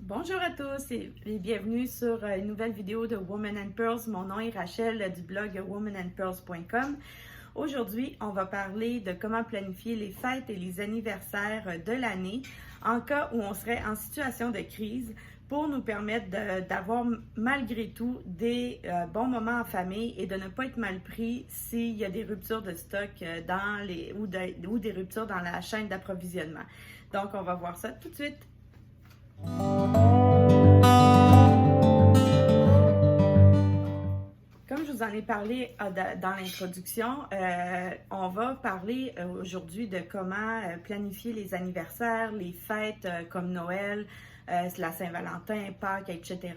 Bonjour à tous et bienvenue sur une nouvelle vidéo de Women and Pearls. Mon nom est Rachel du blog womenandpearls.com. Aujourd'hui, on va parler de comment planifier les fêtes et les anniversaires de l'année en cas où on serait en situation de crise pour nous permettre d'avoir malgré tout des bons moments en famille et de ne pas être mal pris s'il y a des ruptures de stock ou des ruptures dans la chaîne d'approvisionnement. Donc, on va voir ça tout de suite. Comme je vous en ai parlé dans l'introduction, on va parler aujourd'hui de comment planifier les anniversaires, les fêtes comme Noël, la Saint-Valentin, Pâques, etc.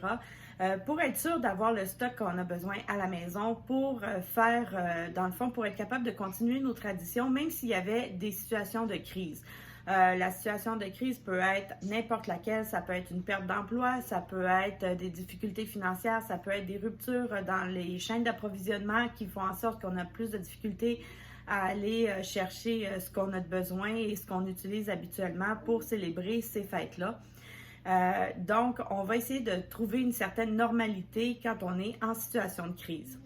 Pour être sûr d'avoir le stock qu'on a besoin à la maison pour dans le fond, pour être capable de continuer nos traditions, même s'il y avait des situations de crise. La situation de crise peut être n'importe laquelle, ça peut être une perte d'emploi, ça peut être des difficultés financières, ça peut être des ruptures dans les chaînes d'approvisionnement qui font en sorte qu'on a plus de difficultés à aller chercher ce qu'on a de besoin et ce qu'on utilise habituellement pour célébrer ces fêtes-là. Donc, on va essayer de trouver une certaine normalité quand on est en situation de crise.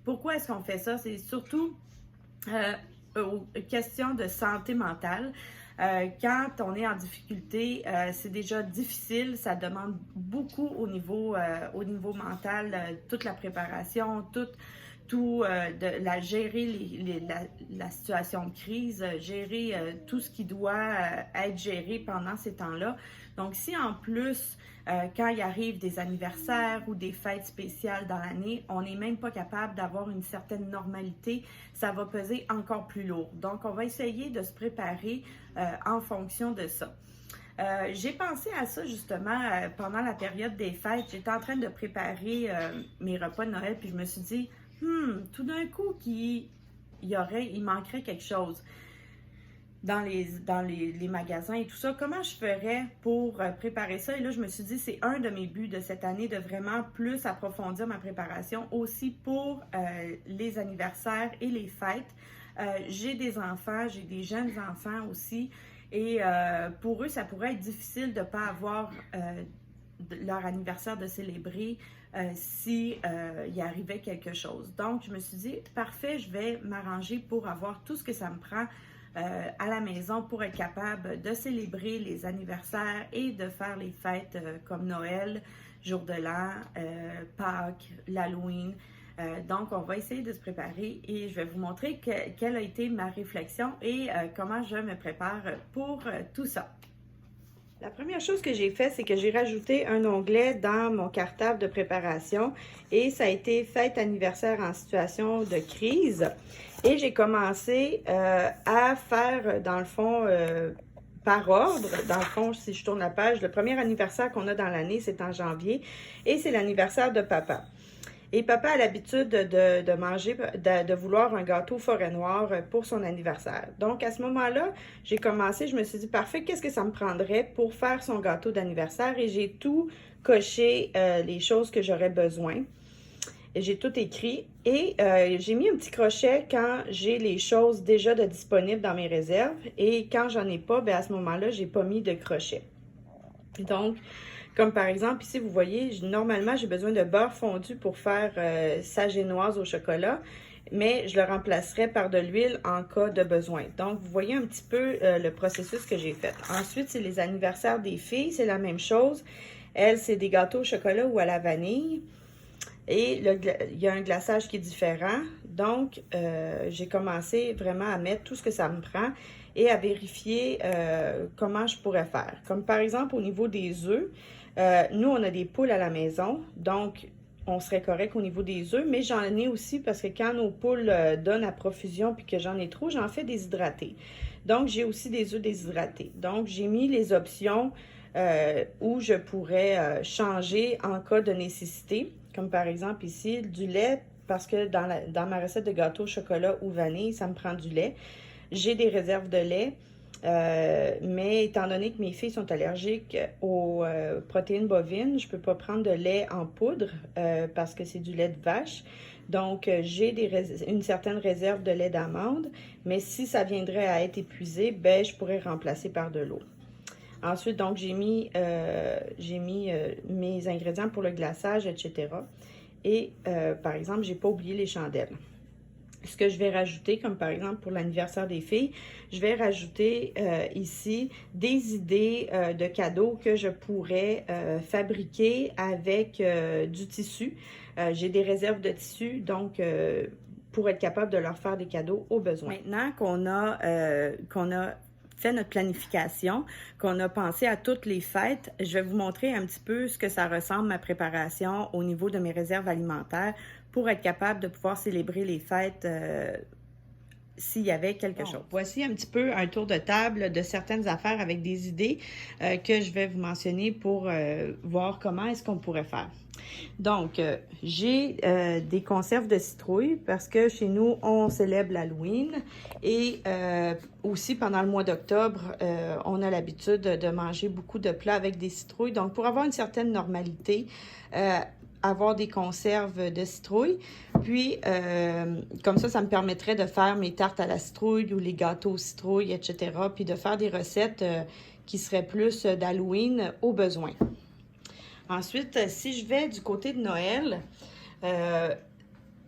Pourquoi est-ce qu'on fait ça? C'est surtout question de santé mentale. Quand on est en difficulté, c'est déjà difficile, ça demande beaucoup au niveau mental, toute la préparation, gérer la situation de crise, gérer tout ce qui doit être géré pendant ces temps-là. Donc, si en plus, quand il arrive des anniversaires ou des fêtes spéciales dans l'année, on n'est même pas capable d'avoir une certaine normalité, ça va peser encore plus lourd. Donc, on va essayer de se préparer en fonction de ça. J'ai pensé à ça justement pendant la période des fêtes. J'étais en train de préparer mes repas de Noël, puis je me suis dit, tout d'un coup, il manquerait quelque chose dans les magasins et tout ça. Comment je ferais pour préparer ça? Et là, je me suis dit, c'est un de mes buts de cette année, de vraiment plus approfondir ma préparation, aussi pour les anniversaires et les fêtes. J'ai des enfants, j'ai des jeunes enfants aussi, et pour eux, ça pourrait être difficile de ne pas avoir leur anniversaire de célébrer si il arrivait quelque chose. Donc, je me suis dit, parfait, je vais m'arranger pour avoir tout ce que ça me prend à la maison pour être capable de célébrer les anniversaires et de faire les fêtes comme Noël, Jour de l'An, Pâques, l'Halloween. Donc, on va essayer de se préparer et je vais vous montrer quelle a été ma réflexion et comment je me prépare pour tout ça. La première chose que j'ai fait, c'est que j'ai rajouté un onglet dans mon cartable de préparation et ça a été fête anniversaire en situation de crise. Et j'ai commencé à faire, dans le fond, par ordre. Dans le fond, si je tourne la page, le premier anniversaire qu'on a dans l'année, c'est en janvier et c'est l'anniversaire de papa. Et papa a l'habitude de vouloir un gâteau forêt noire pour son anniversaire. Donc, à ce moment-là, j'ai commencé, je me suis dit, parfait, qu'est-ce que ça me prendrait pour faire son gâteau d'anniversaire? Et j'ai tout coché, les choses que j'aurais besoin. J'ai tout écrit et j'ai mis un petit crochet quand j'ai les choses déjà disponibles dans mes réserves. Et quand j'en ai pas, bien à ce moment-là, j'ai pas mis de crochet. Donc, comme par exemple, ici, vous voyez, normalement, j'ai besoin de beurre fondu pour faire sa génoise au chocolat, mais je le remplacerai par de l'huile en cas de besoin. Donc, vous voyez un petit peu le processus que j'ai fait. Ensuite, c'est les anniversaires des filles, c'est la même chose. Elles, c'est des gâteaux au chocolat ou à la vanille. Et il y a un glaçage qui est différent. Donc, j'ai commencé vraiment à mettre tout ce que ça me prend et à vérifier comment je pourrais faire. Comme par exemple, au niveau des œufs, nous, on a des poules à la maison, donc on serait correct au niveau des œufs, mais j'en ai aussi parce que quand nos poules donnent à profusion puis que j'en ai trop, j'en fais déshydrater. Donc, j'ai aussi des œufs déshydratés. Donc, j'ai mis les options où je pourrais changer en cas de nécessité, comme par exemple ici, du lait, parce que dans ma recette de gâteau au chocolat ou vanille, ça me prend du lait. J'ai des réserves de lait. Mais étant donné que mes filles sont allergiques aux protéines bovines, je ne peux pas prendre de lait en poudre parce que c'est du lait de vache. Donc, j'ai une certaine réserve de lait d'amande, mais si ça viendrait à être épuisé, ben, je pourrais remplacer par de l'eau. Ensuite, donc, j'ai mis mes ingrédients pour le glaçage, etc. Et, par exemple, j'ai pas oublié les chandelles. Ce que je vais rajouter, comme par exemple pour l'anniversaire des filles, je vais rajouter ici des idées de cadeaux que je pourrais fabriquer avec du tissu. J'ai des réserves de tissu, donc pour être capable de leur faire des cadeaux au besoin. Maintenant qu'on a fait notre planification, qu'on a pensé à toutes les fêtes, je vais vous montrer un petit peu ce que ça ressemble, ma préparation au niveau de mes réserves alimentaires pour être capable de pouvoir célébrer les fêtes s'il y avait quelque chose. Voici un petit peu un tour de table de certaines affaires avec des idées que je vais vous mentionner pour voir comment est-ce qu'on pourrait faire. Donc, j'ai des conserves de citrouille parce que chez nous, on célèbre l'Halloween et aussi pendant le mois d'octobre, on a l'habitude de manger beaucoup de plats avec des citrouilles. Donc, pour avoir une certaine normalité, avoir des conserves de citrouille. Puis, comme ça me permettrait de faire mes tartes à la citrouille ou les gâteaux aux citrouilles, etc. Puis de faire des recettes qui seraient plus d'Halloween au besoin. Ensuite, si je vais du côté de Noël,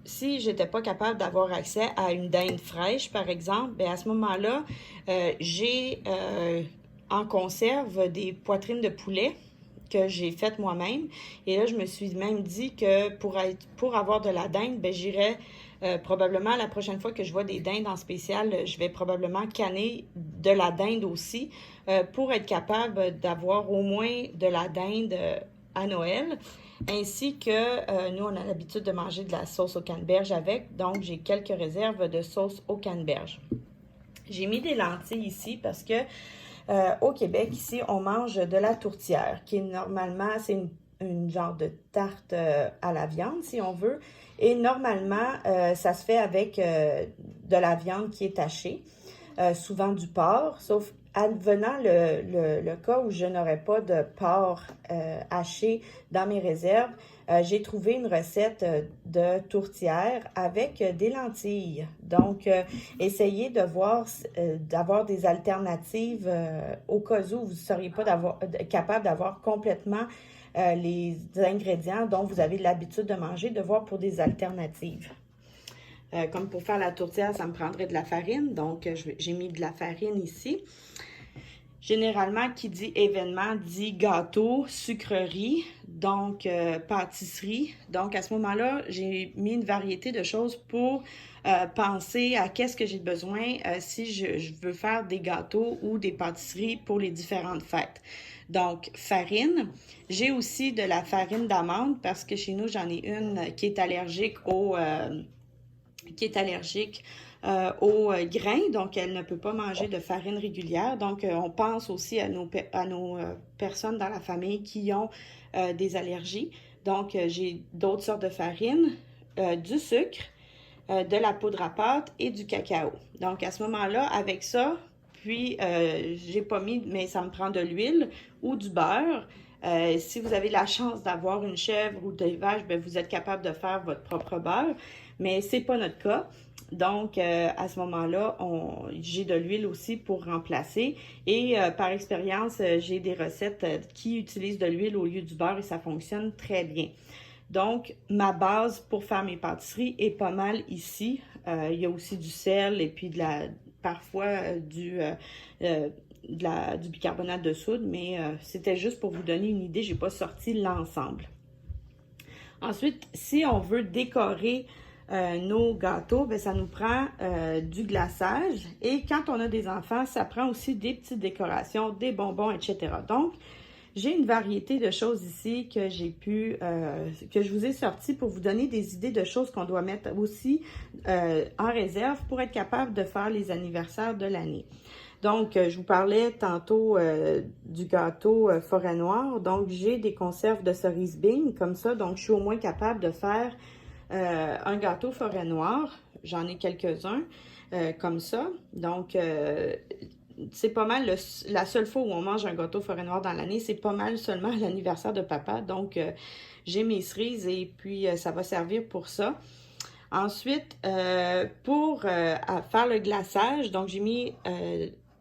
si je n'étais pas capable d'avoir accès à une dinde fraîche, par exemple, bien à ce moment-là, j'ai en conserve des poitrines de poulet que j'ai faites moi-même. Et là, je me suis même dit que pour avoir de la dinde, ben, j'irais probablement la prochaine fois que je vois des dindes en spécial, je vais probablement canner de la dinde aussi pour être capable d'avoir au moins de la dinde à Noël. Ainsi que nous, on a l'habitude de manger de la sauce au canneberge avec. Donc, j'ai quelques réserves de sauce au canneberge. J'ai mis des lentilles ici parce que au Québec, ici, on mange de la tourtière, qui est normalement, c'est une genre de tarte à la viande, si on veut. Et normalement, ça se fait avec de la viande qui est hachée, souvent du porc, sauf advenant le cas où je n'aurais pas de porc haché dans mes réserves, j'ai trouvé une recette de tourtière avec des lentilles. Donc, essayez de voir, d'avoir des alternatives au cas où vous ne seriez pas capable d'avoir complètement les ingrédients dont vous avez l'habitude de manger, de voir pour des alternatives. Comme pour faire la tourtière, ça me prendrait de la farine. Donc, j'ai mis de la farine ici. Généralement, qui dit événement dit gâteau, sucrerie, donc pâtisserie. Donc, à ce moment-là, j'ai mis une variété de choses pour penser à qu'est-ce que j'ai besoin si je veux faire des gâteaux ou des pâtisseries pour les différentes fêtes. Donc, farine. J'ai aussi de la farine d'amande parce que chez nous, j'en ai une qui est allergique aux grains, donc elle ne peut pas manger de farine régulière. Donc, on pense aussi à nos personnes dans la famille qui ont des allergies. Donc, j'ai d'autres sortes de farine, du sucre, de la poudre à pâte et du cacao. Donc, à ce moment-là, avec ça, puis j'ai pas mis, mais ça me prend de l'huile ou du beurre. Si vous avez la chance d'avoir une chèvre ou des vaches, bien, vous êtes capable de faire votre propre beurre, mais c'est pas notre cas. Donc, à ce moment-là, j'ai de l'huile aussi pour remplacer. Et par expérience, j'ai des recettes qui utilisent de l'huile au lieu du beurre et ça fonctionne très bien. Donc, ma base pour faire mes pâtisseries est pas mal ici. Il y a aussi du sel et puis parfois du bicarbonate de soude, mais c'était juste pour vous donner une idée, je n'ai pas sorti l'ensemble. Ensuite, si on veut décorer nos gâteaux, bien, ça nous prend du glaçage. Et quand on a des enfants, ça prend aussi des petites décorations, des bonbons, etc. Donc, j'ai une variété de choses ici que que je vous ai sorti pour vous donner des idées de choses qu'on doit mettre aussi en réserve pour être capable de faire les anniversaires de l'année. Donc, je vous parlais tantôt du gâteau forêt noire. Donc, j'ai des conserves de cerises Bing comme ça. Donc, je suis au moins capable de faire un gâteau forêt noire. J'en ai quelques-uns comme ça. Donc, c'est pas mal la seule fois où on mange un gâteau forêt noire dans l'année. C'est pas mal seulement à l'anniversaire de papa. Donc, j'ai mes cerises et puis ça va servir pour ça. Ensuite, pour faire le glaçage, donc j'ai mis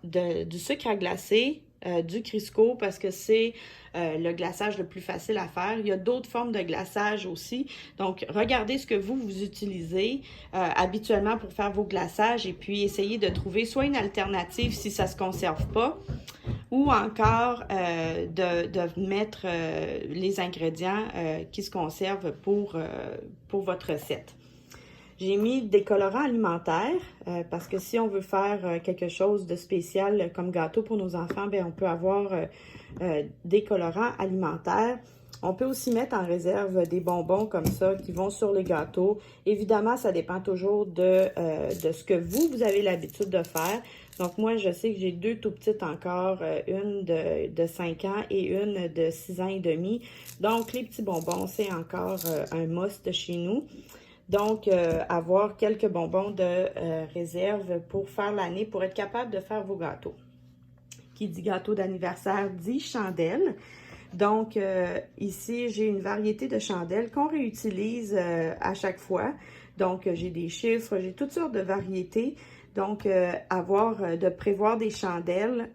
du sucre à glacer, du Crisco parce que c'est le glaçage le plus facile à faire. Il y a d'autres formes de glaçage aussi. Donc, regardez ce que vous utilisez habituellement pour faire vos glaçages et puis essayez de trouver soit une alternative si ça ne se conserve pas ou encore de mettre les ingrédients qui se conservent pour votre recette. J'ai mis des colorants alimentaires parce que si on veut faire quelque chose de spécial comme gâteau pour nos enfants, bien, on peut avoir des colorants alimentaires. On peut aussi mettre en réserve des bonbons comme ça qui vont sur les gâteaux. Évidemment, ça dépend toujours de ce que vous avez l'habitude de faire. Donc, moi, je sais que j'ai deux tout petites encore, une de 5 ans et une de 6 ans et demi. Donc, les petits bonbons, c'est encore un must chez nous. Donc, avoir quelques bonbons de réserve pour faire l'année, pour être capable de faire vos gâteaux. Qui dit gâteau d'anniversaire dit chandelle. Donc, ici, j'ai une variété de chandelles qu'on réutilise à chaque fois. Donc, j'ai des chiffres, j'ai toutes sortes de variétés. Donc, de prévoir des chandelles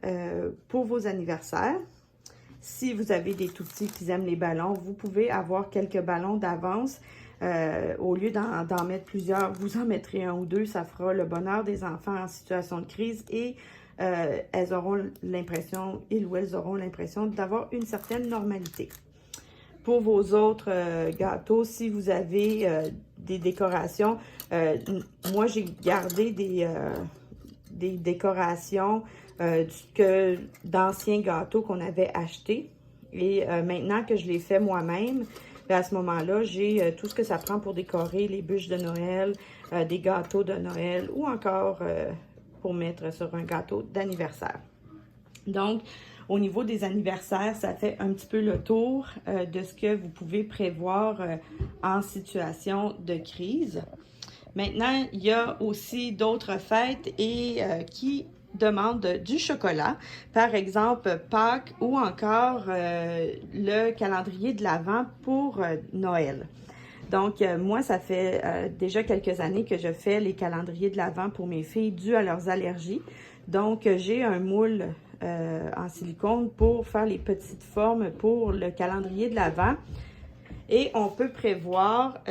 pour vos anniversaires. Si vous avez des tout-petits qui aiment les ballons, vous pouvez avoir quelques ballons d'avance. Au lieu d'en mettre plusieurs, vous en mettrez un ou deux. Ça fera le bonheur des enfants en situation de crise et ils ou elles auront l'impression d'avoir une certaine normalité. Pour vos autres gâteaux, si vous avez des décorations, moi j'ai gardé des décorations d'anciens gâteaux qu'on avait achetés. Et maintenant que je les fais moi-même, à ce moment-là, j'ai tout ce que ça prend pour décorer les bûches de Noël, des gâteaux de Noël ou encore pour mettre sur un gâteau d'anniversaire. Donc, au niveau des anniversaires, ça fait un petit peu le tour de ce que vous pouvez prévoir en situation de crise. Maintenant, il y a aussi d'autres fêtes et qui demandent du chocolat. Par exemple, Pâques ou encore le calendrier de l'Avent pour Noël. Donc, moi, ça fait déjà quelques années que je fais les calendriers de l'Avent pour mes filles dû à leurs allergies. Donc, j'ai un moule en silicone pour faire les petites formes pour le calendrier de l'Avent. Et on peut prévoir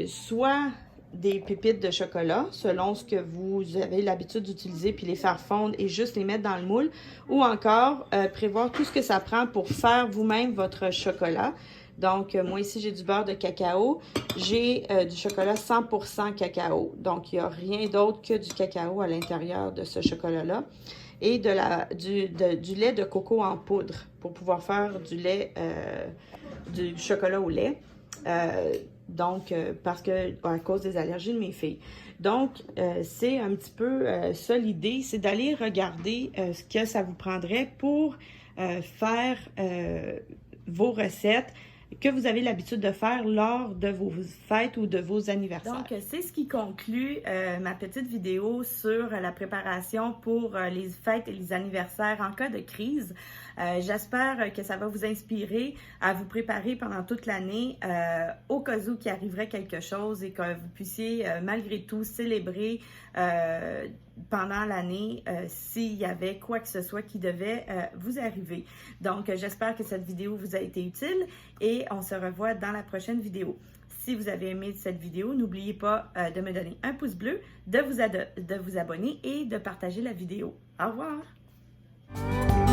soit des pépites de chocolat, selon ce que vous avez l'habitude d'utiliser, puis les faire fondre et juste les mettre dans le moule, ou encore prévoir tout ce que ça prend pour faire vous-même votre chocolat. Donc, moi ici, j'ai du beurre de cacao, j'ai du chocolat 100% cacao, donc il n'y a rien d'autre que du cacao à l'intérieur de ce chocolat-là, et du lait de coco en poudre pour pouvoir faire du chocolat au lait. Donc, parce que à cause des allergies de mes filles. Donc, c'est un petit peu ça l'idée, c'est d'aller regarder ce que ça vous prendrait pour faire vos recettes que vous avez l'habitude de faire lors de vos fêtes ou de vos anniversaires. Donc, c'est ce qui conclut ma petite vidéo sur la préparation pour les fêtes et les anniversaires en cas de crise. J'espère que ça va vous inspirer à vous préparer pendant toute l'année au cas où qu'il arriverait quelque chose et que vous puissiez malgré tout célébrer pendant l'année s'il y avait quoi que ce soit qui devait vous arriver. Donc, j'espère que cette vidéo vous a été utile et on se revoit dans la prochaine vidéo. Si vous avez aimé cette vidéo, n'oubliez pas de me donner un pouce bleu, de vous abonner et de partager la vidéo. Au revoir!